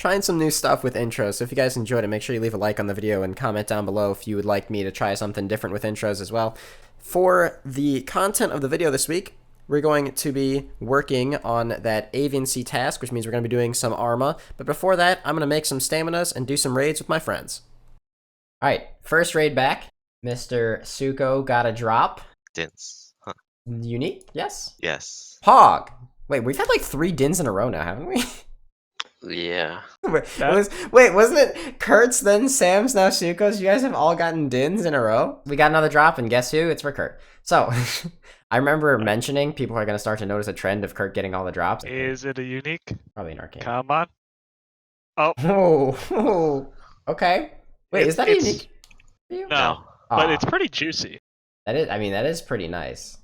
trying some new stuff with intros, so if you guys enjoyed it, make sure you leave a like on the video and comment down below if you would like me to try something different with intros as well. For the content of the video this week, we're going to be working on that aviancy task, which means we're going to be doing some Arma. But before that, I'm going to make some staminas and do some raids with my friends. Alright, first raid back. Mr. Suko got a drop. Dins. Huh. Unique? Yes? Yes. Hog! Wait, we've had like 3 dins in a row now, haven't we? Yeah. Wait, wasn't it Kurt's, then Sam's, now Suko's? You guys have all gotten dins in a row? We got another drop, and guess who? It's for Kurt. So, I remember mentioning people are going to start to notice a trend of Kurt getting all the drops. Is it a unique? Probably an arcane. Come on. Oh. Oh, okay. Wait, is that a unique? No, but it's pretty juicy. That is pretty nice.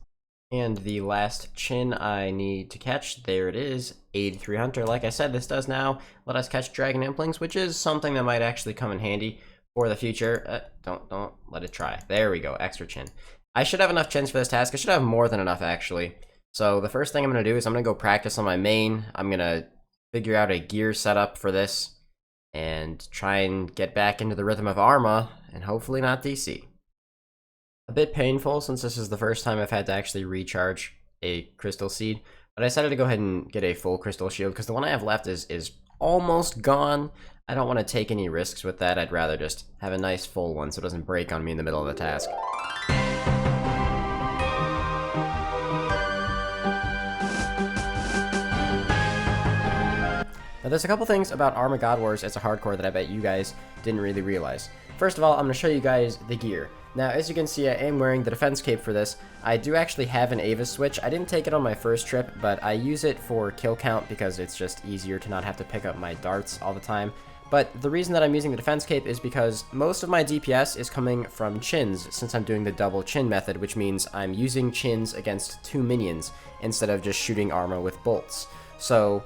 And the last chin I need to catch, there it is, 83 Hunter. Like I said, this does now let us catch Dragon Implings, which is something that might actually come in handy for the future. Don't let it try. There we go, extra chin. I should have enough chins for this task. I should have more than enough, actually. So the first thing I'm going to do is I'm going to go practice on my main. I'm going to figure out a gear setup for this and try and get back into the rhythm of Arma, and hopefully not DC. A bit painful since this is the first time I've had to actually recharge a crystal seed, but I decided to go ahead and get a full crystal shield because the one I have left is almost gone. I don't want to take any risks with that. I'd rather just have a nice full one so it doesn't break on me in the middle of the task. Now, there's a couple things about Arma Godwars as a hardcore that I bet you guys didn't really realize. First of all, I'm going to show you guys the gear. Now, as you can see, I am wearing the defense cape for this. I do actually have an Ava switch. I didn't take it on my first trip, but I use it for kill count because it's just easier to not have to pick up my darts all the time. But the reason that I'm using the defense cape is because most of my DPS is coming from chins, since I'm doing the double chin method, which means I'm using chins against 2 minions instead of just shooting Arma with bolts. So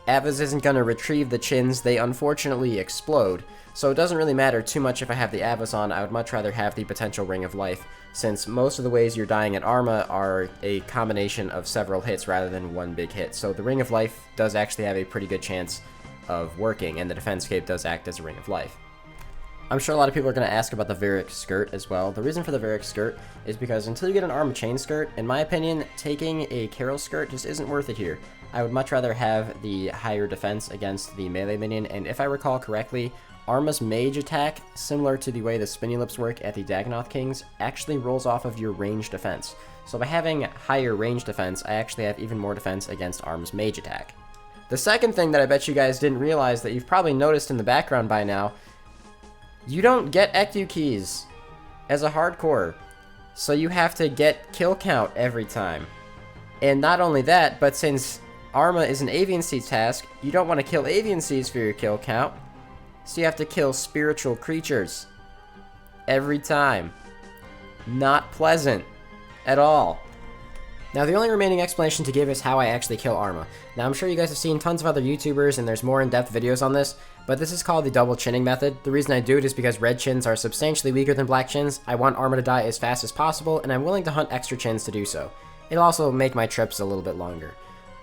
Avas isn't going to retrieve the chins, they unfortunately explode, so it doesn't really matter too much if I have the Avas on. I would much rather have the potential Ring of Life, since most of the ways you're dying at Arma are a combination of several hits rather than one big hit. So the Ring of Life does actually have a pretty good chance of working, and the Defense Cape does act as a Ring of Life. I'm sure a lot of people are going to ask about the Varric skirt as well. The reason for the Varric skirt is because until you get an Arma chain skirt, in my opinion, taking a Carol skirt just isn't worth it here. I would much rather have the higher defense against the melee minion, and if I recall correctly, Arma's mage attack, similar to the way the spinny lips work at the Dagonoth Kings, actually rolls off of your range defense. So by having higher range defense, I actually have even more defense against Arma's mage attack. The second thing that I bet you guys didn't realize that you've probably noticed in the background by now, you don't get Ecu keys as a hardcore, so you have to get kill count every time. And not only that, but since Arma is an aviancy task, you don't want to kill aviancies for your kill count, so you have to kill spiritual creatures every time. Not pleasant at all. Now, the only remaining explanation to give is how I actually kill Arma. Now, I'm sure you guys have seen tons of other YouTubers and there's more in-depth videos on this, but this is called the double chinning method. The reason I do it is because red chins are substantially weaker than black chins. I want Arma to die as fast as possible, and I'm willing to hunt extra chins to do so. It'll also make my trips a little bit longer.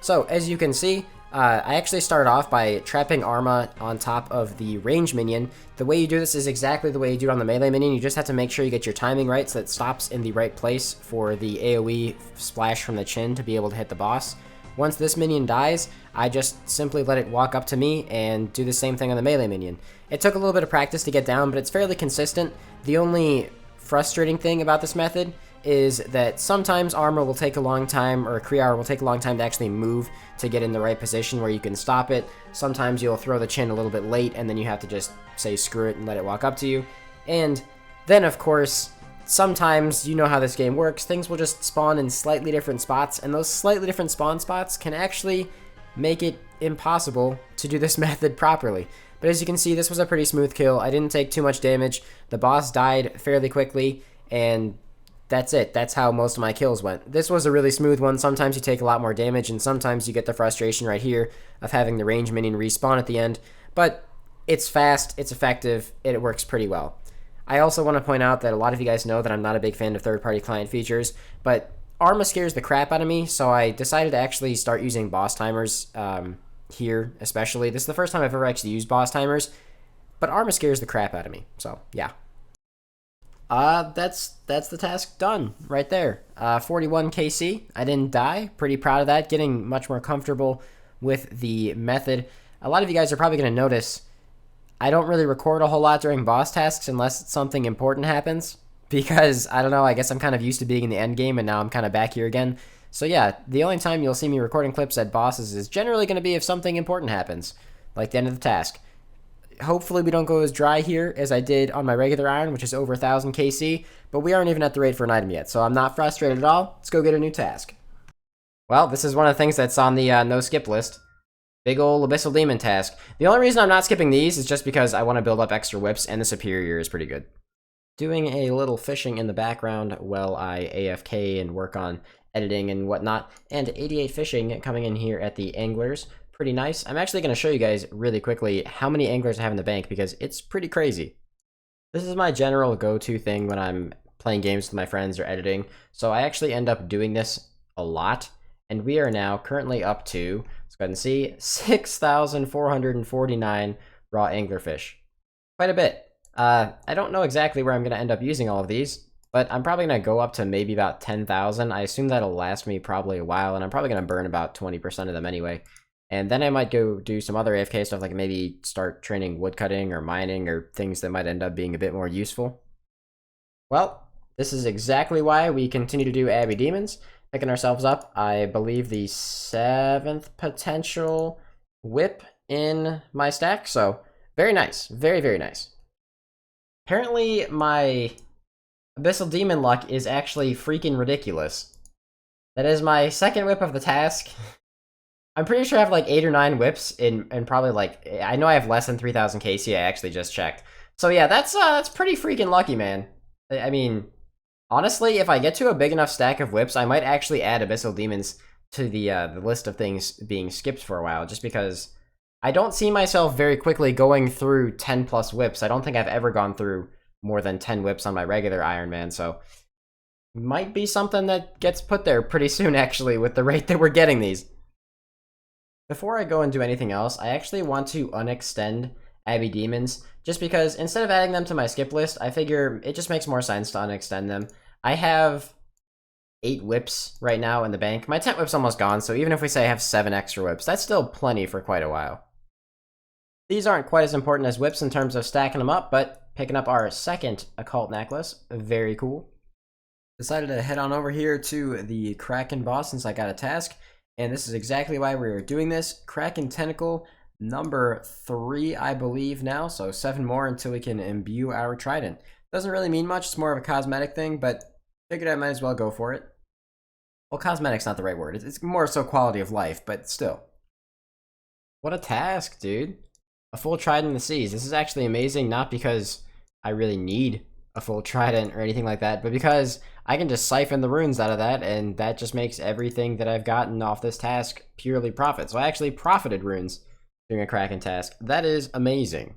So, as you can see, I actually started off by trapping Arma on top of the range minion. The way you do this is exactly the way you do it on the melee minion. You just have to make sure you get your timing right so that it stops in the right place for the AoE splash from the chin to be able to hit the boss. Once this minion dies, I just simply let it walk up to me and do the same thing on the melee minion. It took a little bit of practice to get down, but it's fairly consistent. The only frustrating thing about this method is that sometimes Arma will take a long time, or Kriar will take a long time to actually move to get in the right position where you can stop it. Sometimes you'll throw the chin a little bit late, and then you have to just say screw it and let it walk up to you. And then, of course, sometimes, you know how this game works, things will just spawn in slightly different spots, and those slightly different spawn spots can actually make it impossible to do this method properly. But as you can see, this was a pretty smooth kill. I didn't take too much damage. The boss died fairly quickly, and that's it. That's how most of my kills went. This was a really smooth one. Sometimes you take a lot more damage, and sometimes you get the frustration right here of having the range minion respawn at the end. But it's fast, it's effective, it works pretty well. I also want to point out that a lot of you guys know that I'm not a big fan of third-party client features, but Arma scares the crap out of me, so I decided to actually start using boss timers here, especially. This is the first time I've ever actually used boss timers, but Arma scares the crap out of me, so yeah. That's the task done right there. 41 KC. I didn't die. Pretty proud of that. Getting much more comfortable with the method. A lot of you guys are probably going to notice I don't really record a whole lot during boss tasks unless something important happens. Because, I don't know, I guess I'm kind of used to being in the end game and now I'm kind of back here again. So yeah, the only time you'll see me recording clips at bosses is generally going to be if something important happens. Like the end of the task. Hopefully we don't go as dry here as I did on my regular iron, which is over 1000 KC, but we aren't even at the rate for an item yet, so I'm not frustrated at all. Let's go get a new task. Well, this is one of the things that's on the no skip list. Big ol' Abyssal Demon task. The only reason I'm not skipping these is just because I want to build up extra whips, and the Superior is pretty good. Doing a little fishing in the background while I AFK and work on editing and whatnot, and 88 fishing coming in here at the Anglers. Pretty nice. I'm actually going to show you guys really quickly how many anglers I have in the bank because it's pretty crazy. This is my general go-to thing when I'm playing games with my friends or editing, so I actually end up doing this a lot, and we are now currently up to, let's go ahead and see, 6,449 raw anglerfish. Quite a bit. I don't know exactly where I'm going to end up using all of these, but I'm probably going to go up to maybe about 10,000. I assume that'll last me probably a while, and I'm probably going to burn about 20% of them anyway. And then I might go do some other AFK stuff, like maybe start training woodcutting or mining or things that might end up being a bit more useful. Well, this is exactly why we continue to do Abyssal Demons, picking ourselves up, I believe, the 7th potential whip in my stack. So, very nice. Very, very nice. Apparently, my Abyssal Demon luck is actually freaking ridiculous. That is my 2nd whip of the task. I'm pretty sure I have like 8 or 9 whips and probably like, I know I have less than 3000 KC, I actually just checked. So yeah, that's pretty freaking lucky, man. I mean, honestly, if I get to a big enough stack of whips, I might actually add Abyssal Demons to the list of things being skipped for a while, just because I don't see myself very quickly going through 10 plus whips. I don't think I've ever gone through more than 10 whips on my regular Iron Man, so might be something that gets put there pretty soon, actually, with the rate that we're getting these. Before I go and do anything else, I actually want to unextend Abyssal Demons, just because instead of adding them to my skip list, I figure it just makes more sense to unextend them. I have 8 whips right now in the bank. My 10th whip's almost gone, so even if we say I have 7 extra whips, that's still plenty for quite a while. These aren't quite as important as whips in terms of stacking them up, but picking up our 2nd occult necklace, very cool. Decided to head on over here to the Kraken Boss since I got a task. And this is exactly why we are doing this. Kraken Tentacle number 3, I believe now. So 7 more until we can imbue our Trident. Doesn't really mean much. It's more of a cosmetic thing, but figured I might as well go for it. Well, cosmetic's not the right word. It's more so quality of life, but still. What a task, dude. A full Trident in the seas. This is actually amazing, not because I really need a full Trident or anything like that, but because I can just siphon the runes out of that, and that just makes everything that I've gotten off this task purely profit. So I actually profited runes doing a Kraken task. That is amazing.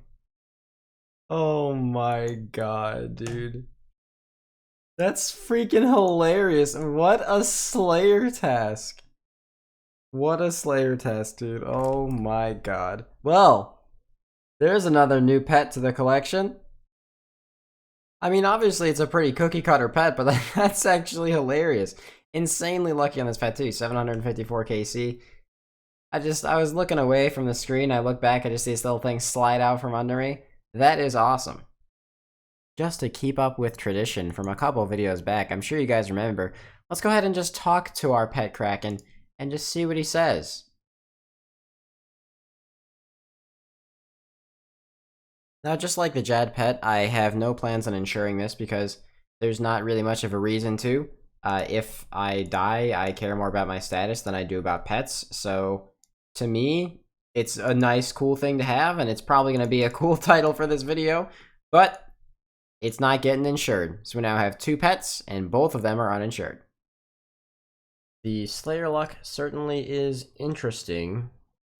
Oh my god, dude. That's freaking hilarious. What a Slayer task. What a Slayer task, dude. Oh my god. Well, there's another new pet to the collection. I mean, obviously it's a pretty cookie cutter pet, but that's actually hilarious. Insanely lucky on this pet too, 754 KC. I was looking away from the screen, I look back, I just see this little thing slide out from under me. That is awesome. Just to keep up with tradition from a couple videos back, I'm sure you guys remember, let's go ahead and just talk to our pet Kraken and just see what he says. Now, just like the Jad pet, I have no plans on insuring this because there's not really much of a reason to. If I die, I care more about my status than I do about pets, so to me, it's a nice, cool thing to have, and it's probably going to be a cool title for this video, but it's not getting insured. So we now have 2 pets, and both of them are uninsured. The Slayer luck certainly is interesting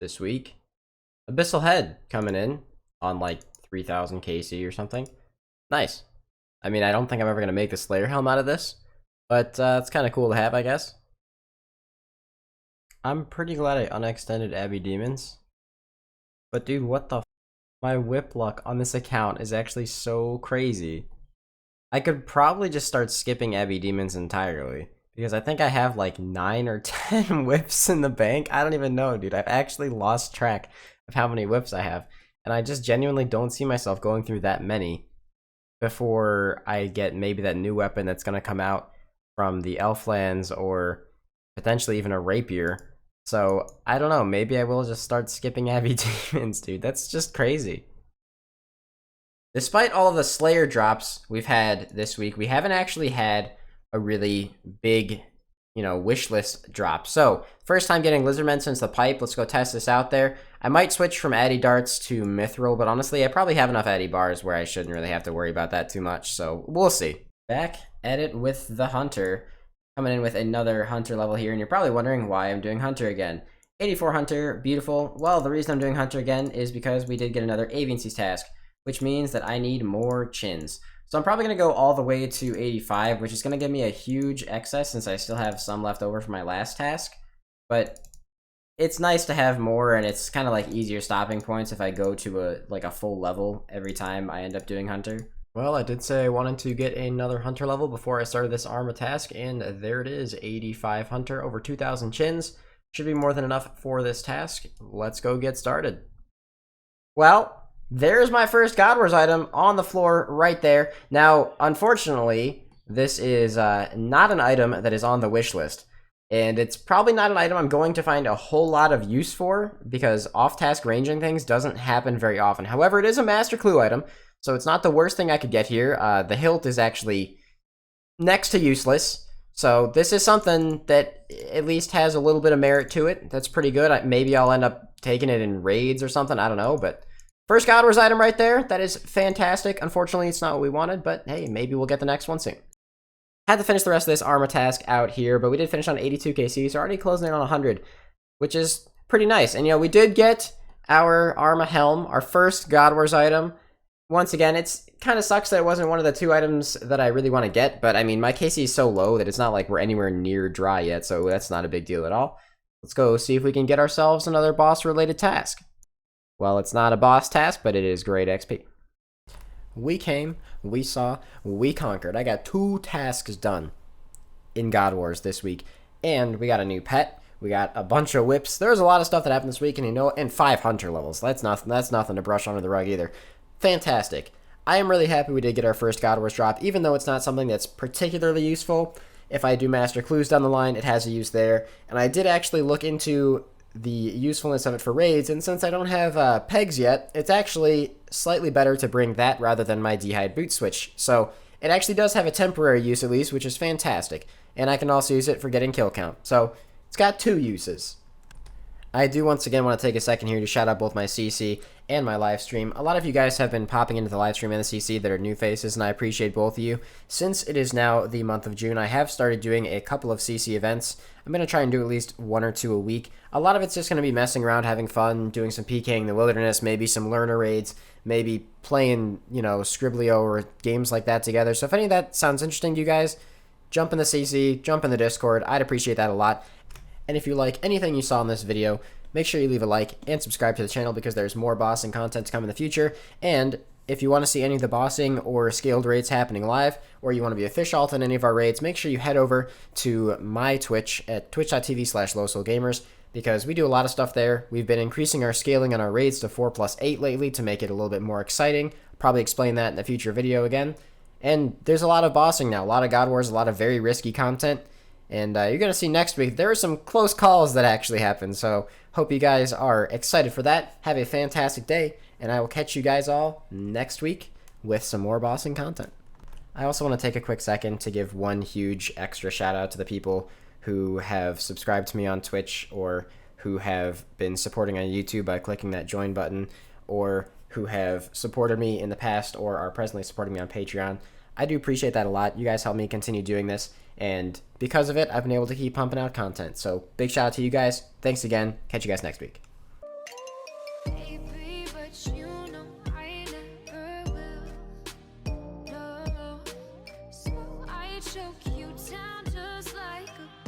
this week. Abyssal Head coming in on like 3000 KC or something. Nice. I mean, I don't think I'm ever going to make the Slayer helm out of this, but it's kind of cool to have, I guess. I'm pretty glad I unextended Abyssal Demons, But dude, what the my whip luck on this account is actually so crazy. I could probably just start skipping Abyssal Demons entirely, because I think I have like 9 or 10 whips in the bank. I don't even know, dude. I've actually lost track of how many whips I have, and I just genuinely don't see myself going through that many before I get maybe that new weapon that's gonna come out from the Elflands, or potentially even a rapier. So I don't know, maybe I will just start skipping Abyssal Demons, dude. That's just crazy. Despite all of the Slayer drops we've had this week, we haven't actually had a really big, wish list drop. So, first time getting Lizardmen since the pipe. Let's go test this out there. I might switch from Addy Darts to Mithril, but honestly, I probably have enough Addy Bars where I shouldn't really have to worry about that too much. So, we'll see. Back at it with the Hunter. Coming in with another Hunter level here, and you're probably wondering why I'm doing Hunter again. 84 Hunter, beautiful. Well, the reason I'm doing Hunter again is because we did get another Aviancy's task, which means that I need more chins. So I'm probably going to go all the way to 85, which is going to give me a huge excess since I still have some left over from my last task. But it's nice to have more, and it's kind of like easier stopping points if I go to a full level every time I end up doing Hunter. Well, I did say I wanted to get another Hunter level before I started this Arma task, and there it is, 85 Hunter, over 2,000 chins. Should be more than enough for this task. Let's go get started. Well, there's my first Godwars item on the floor right there. Now, unfortunately, this is not an item that is on the wish list. And it's probably not an item I'm going to find a whole lot of use for, because off-task ranging things doesn't happen very often. However, it is a Master Clue item, so it's not the worst thing I could get here. The hilt is actually next to useless, so this is something that at least has a little bit of merit to it. That's pretty good. Maybe I'll end up taking it in raids or something, I don't know, but first Godwars item right there. That is fantastic. Unfortunately, it's not what we wanted, but hey, maybe we'll get the next one soon. Had to finish the rest of this Arma task out here, but we did finish on 82 KC, so already closing in on 100, which is pretty nice. And, we did get our Arma helm, our first Godwars item. Once again, it's kind of sucks that it wasn't one of the 2 items that I really want to get, but I mean, my KC is so low that it's not like we're anywhere near dry yet, so that's not a big deal at all. Let's go see if we can get ourselves another boss-related task. Well, it's not a boss task, but it is great XP. We came, we saw, we conquered. I got 2 tasks done in Godwars this week, and we got a new pet. We got a bunch of whips. There's a lot of stuff that happened this week, and 5 Hunter levels. That's nothing to brush under the rug either. Fantastic. I am really happy we did get our first Godwars drop, even though it's not something that's particularly useful. If I do Master Clues down the line, it has a use there, and I did actually look into the usefulness of it for raids, and since I don't have pegs yet, it's actually slightly better to bring that rather than my D'hide boot switch. So it actually does have a temporary use at least, which is fantastic, and I can also use it for getting kill count. So it's got 2 uses. I do once again want to take a second here to shout out both my CC and my live stream. A lot of you guys have been popping into the live stream and the CC that are new faces, and I appreciate both of you. Since it is now the month of June, I have started doing a couple of CC events. I'm going to try and do at least 1 or 2 a week. A lot of it's just going to be messing around, having fun, doing some PKing in the wilderness, maybe some learner raids, maybe playing, Scriblio or games like that together. So if any of that sounds interesting to you guys, jump in the CC, jump in the Discord. I'd appreciate that a lot. And if you like anything you saw in this video, make sure you leave a like and subscribe to the channel because there's more bossing content to come in the future. And if you want to see any of the bossing or scaled raids happening live, or you want to be a fish alt in any of our raids, make sure you head over to my Twitch at twitch.tv/LowSoulGamers because we do a lot of stuff there. We've been increasing our scaling on our raids to 4+8 lately to make it a little bit more exciting. Probably explain that in a future video again. And there's a lot of bossing now, a lot of Godwars, a lot of very risky content. And you're going to see next week, there are some close calls that actually happened. So hope you guys are excited for that. Have a fantastic day. And I will catch you guys all next week with some more bossing content. I also want to take a quick second to give one huge extra shout out to the people who have subscribed to me on Twitch or who have been supporting on YouTube by clicking that join button or who have supported me in the past or are presently supporting me on Patreon. I do appreciate that a lot. You guys help me continue doing this. And because of it, I've been able to keep pumping out content. So big shout out to you guys. Thanks again. Catch you guys next week. Baby, but you know I never will. No, so I choke you down just like a